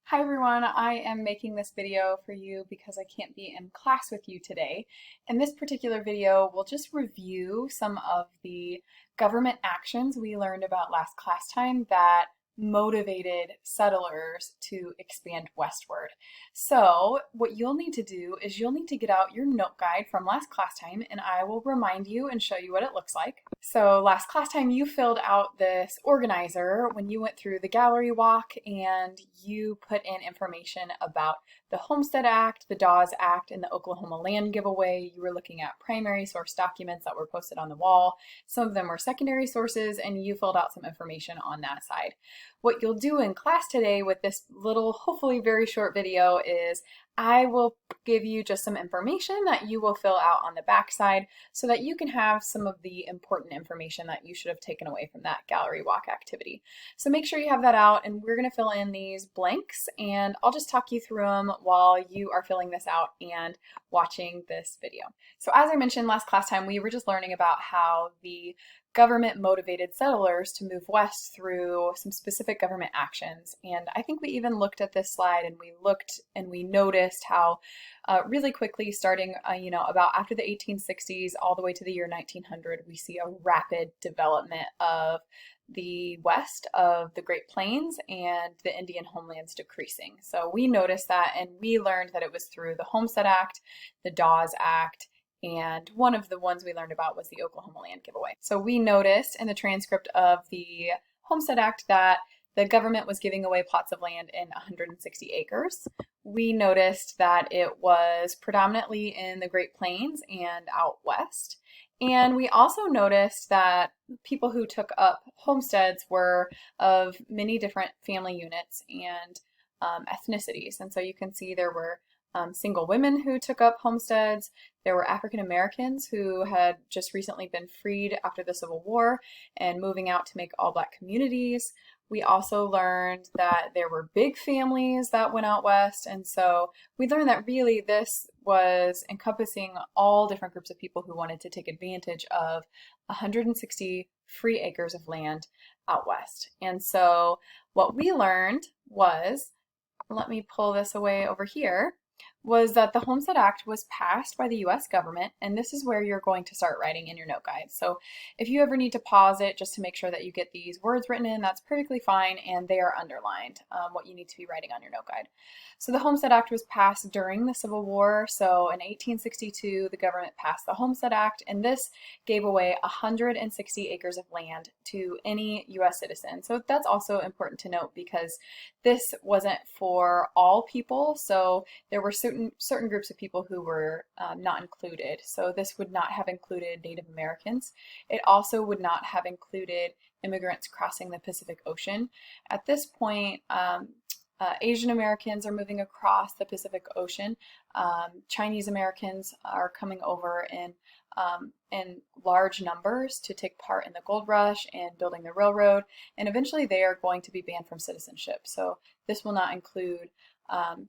Hi everyone, I am making this video for you because I can't be in class with you today. In this particular video, we'll just review some of the government actions we learned about last class time that motivated settlers to expand westward. So what you'll need to do is you'll need to get out your note guide from last class time and I will remind you and show you what it looks like. So last class time you filled out this organizer when you went through the gallery walk and you put in information about the Homestead Act, the Dawes Act, and the Oklahoma land giveaway. You were looking at primary source documents that were posted on the wall. Some of them were secondary sources and you filled out some information on that side. What you'll do in class today with this little, hopefully very short video is I will give you just some information that you will fill out on the back side so that you can have some of the important information that you should have taken away from that gallery walk activity. So make sure you have that out and we're going to fill in these blanks and I'll just talk you through them while you are filling this out and watching this video. So as I mentioned last class time, we were just learning about how the government motivated settlers to move west through some specific government actions. And I think we even looked at this slide and we noticed how really quickly starting, about after the 1860s all the way to the year 1900, we see a rapid development of the west of the Great Plains and the Indian homelands decreasing. So we noticed that and we learned that it was through the Homestead Act, the Dawes Act, and one of the ones we learned about was the Oklahoma land giveaway. So we noticed in the transcript of the Homestead Act that the government was giving away plots of land in 160 acres. We noticed that it was predominantly in the Great Plains and out west. And we also noticed that people who took up homesteads were of many different family units and ethnicities. And so you can see there were single women who took up homesteads. There were African Americans who had just recently been freed after the Civil War and moving out to make all Black communities. We also learned that there were big families that went out west, and so we learned that really this was encompassing all different groups of people who wanted to take advantage of 160 free acres of land out west. And so what we learned was, let me pull this away over here, was that the Homestead Act was passed by the U.S. government, and this is where you're going to start writing in your note guide. So if you ever need to pause it just to make sure that you get these words written in, that's perfectly fine, and they are underlined, what you need to be writing on your note guide. So the Homestead Act was passed during the Civil War. So in 1862, the government passed the Homestead Act, and this gave away 160 acres of land to any U.S. citizen. So that's also important to note because this wasn't for all people. So there were certain groups of people who were not included. So this would not have included Native Americans. It also would not have included immigrants crossing the Pacific Ocean. At this point, Asian Americans are moving across the Pacific Ocean. Chinese Americans are coming over in large numbers to take part in the gold rush and building the railroad, and eventually they are going to be banned from citizenship. So this will not include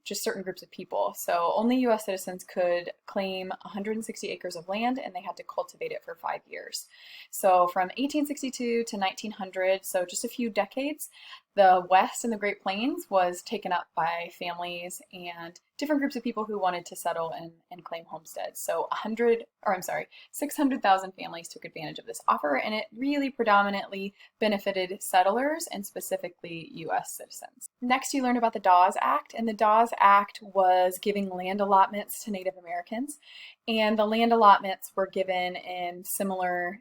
just certain groups of people. So only U.S. citizens could claim 160 acres of land and they had to cultivate it for 5 years. So from 1862 to 1900, so just a few decades, the West and the Great Plains was taken up by families and different groups of people who wanted to settle and claim homesteads. So 600,000 families took advantage of this offer, and it really predominantly benefited settlers and specifically U.S. citizens. Next, you learn about the Dawes Act, and the Dawes Act was giving land allotments to Native Americans, and the land allotments were given in similar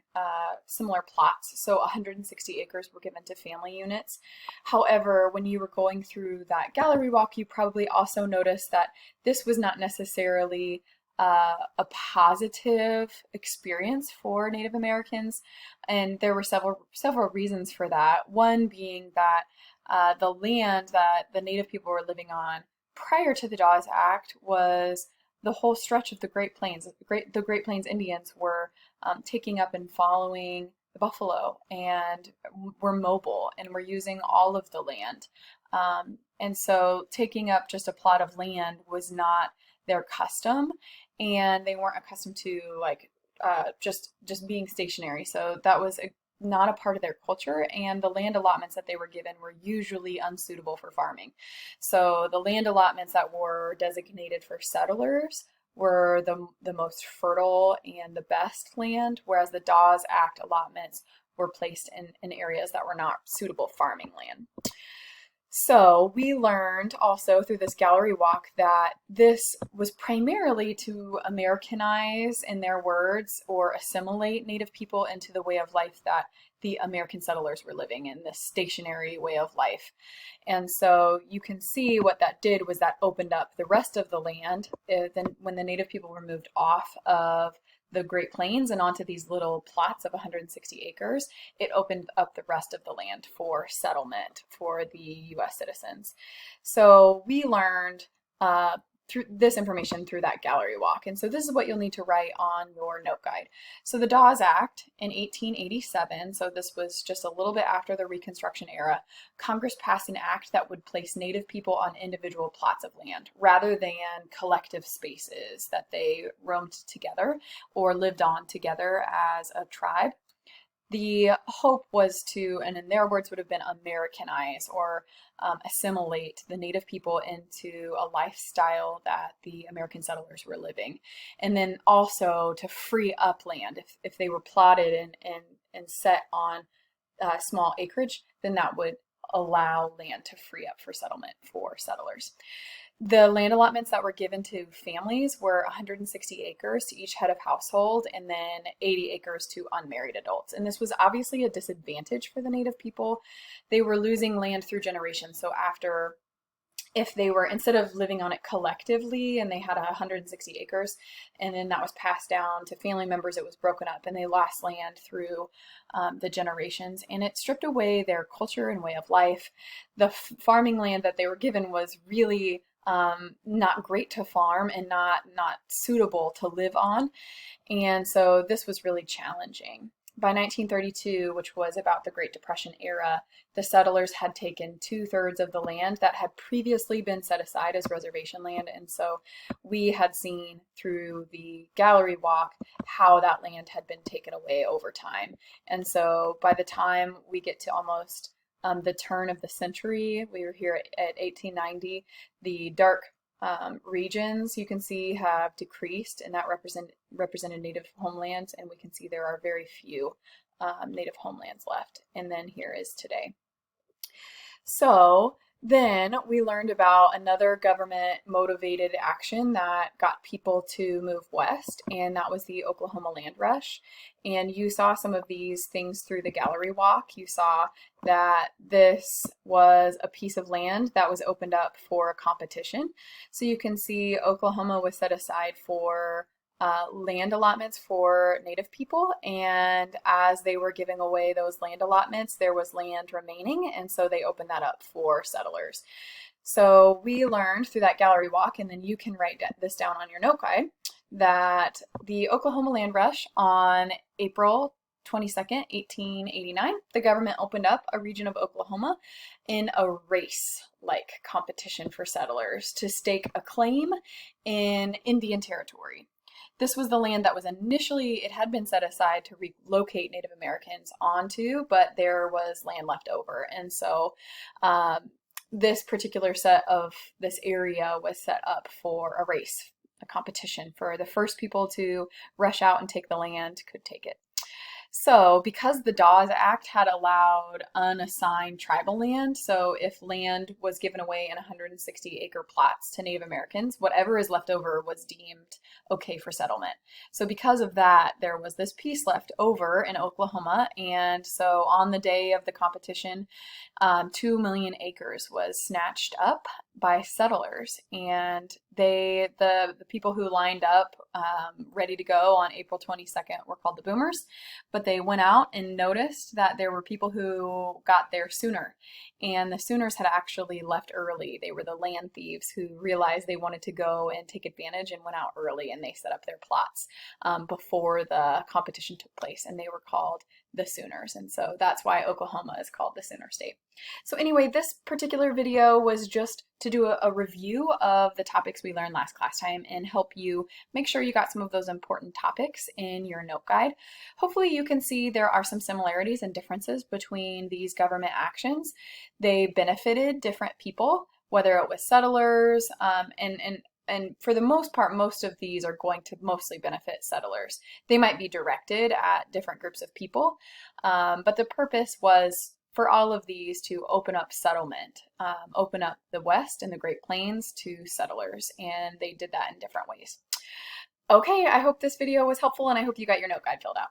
plots. So 160 acres were given to family units. However, when you were going through that gallery walk, you probably also noticed that this was not necessarily a positive experience for Native Americans, and there were several reasons for that. One being that the land that the Native people were living on prior to the Dawes Act was the whole stretch of the Great Plains. The Great Plains Indians were taking up and following the buffalo and were mobile and were using all of the land. And so taking up just a plot of land was not their custom, and they weren't accustomed to like just being stationary. So that was not a part of their culture, and the land allotments that they were given were usually unsuitable for farming. So the land allotments that were designated for settlers were the most fertile and the best land, whereas the Dawes Act allotments were placed in areas that were not suitable farming land. So we learned also through this gallery walk that this was primarily to Americanize, in their words, or assimilate Native people into the way of life that the American settlers were living in, this stationary way of life. And so you can see what that did was that opened up the rest of the land. Then when the Native people were moved off of the Great Plains and onto these little plots of 160 acres, it opened up the rest of the land for settlement for the U.S. citizens. So we learned through this information through that gallery walk. And so this is what you'll need to write on your note guide. So the Dawes Act in 1887, so this was just a little bit after the Reconstruction era, Congress passed an act that would place Native people on individual plots of land rather than collective spaces that they roamed together or lived on together as a tribe. The hope was to, and in their words would have been, Americanize or assimilate the Native people into a lifestyle that the American settlers were living. And then also to free up land. If they were plotted and set on small acreage, then that would allow land to free up for settlement for settlers. The land allotments that were given to families were 160 acres to each head of household and then 80 acres to unmarried adults. And this was obviously a disadvantage for the Native people. They were losing land through generations. So if they were, instead of living on it collectively and they had 160 acres and then that was passed down to family members, it was broken up and they lost land through the generations, and it stripped away their culture and way of life. The farming land that they were given was really not great to farm and not suitable to live on. And so this was really challenging. By 1932, which was about the Great Depression era, the settlers had taken 2/3 of the land that had previously been set aside as reservation land. And so we had seen through the gallery walk how that land had been taken away over time. And so by the time we get to almost the turn of the century, we were here at 1890, the dark regions you can see have decreased, and that represented Native homelands, and we can see there are very few Native homelands left. And then here is today. So then we learned about another government motivated action that got people to move west, and that was the Oklahoma land rush. And you saw some of these things through the gallery walk. You saw that this was a piece of land that was opened up for a competition. So you can see Oklahoma was set aside for land allotments for Native people, and as they were giving away those land allotments, there was land remaining, and so they opened that up for settlers. So we learned through that gallery walk, and then you can write this down on your note guide, that the Oklahoma land rush on April 22nd, 1889, the government opened up a region of Oklahoma in a race-like competition for settlers to stake a claim in Indian territory. This was the land that was initially, it had been set aside to relocate Native Americans onto, but there was land left over. And so this particular set of this area was set up for a race, a competition for the first people to rush out and take the land could take it. So because the Dawes Act had allowed unassigned tribal land, so if land was given away in 160-acre plots to Native Americans, whatever is left over was deemed okay for settlement. So because of that, there was this piece left over in Oklahoma, and so on the day of the competition, 2 million acres was snatched up by settlers, and the people who lined up ready to go on April 22nd were called the Boomers, but they went out and noticed that there were people who got there sooner, and the Sooners had actually left early. They were the land thieves who realized they wanted to go and take advantage and went out early, and they set up their plots before the competition took place, and they were called the Sooners, and so that's why Oklahoma is called the Sooner State. So anyway, this particular video was just to do a review of the topics we learned last class time and help you make sure you got some of those important topics in your note guide. Hopefully you can see there are some similarities and differences between these government actions. They benefited different people, whether it was settlers, and for the most part, most of these are going to mostly benefit settlers. They might be directed at different groups of people, but the purpose was for all of these to open up settlement, open up the West and the Great Plains to settlers, and they did that in different ways. Okay, I hope this video was helpful, and I hope you got your note guide filled out.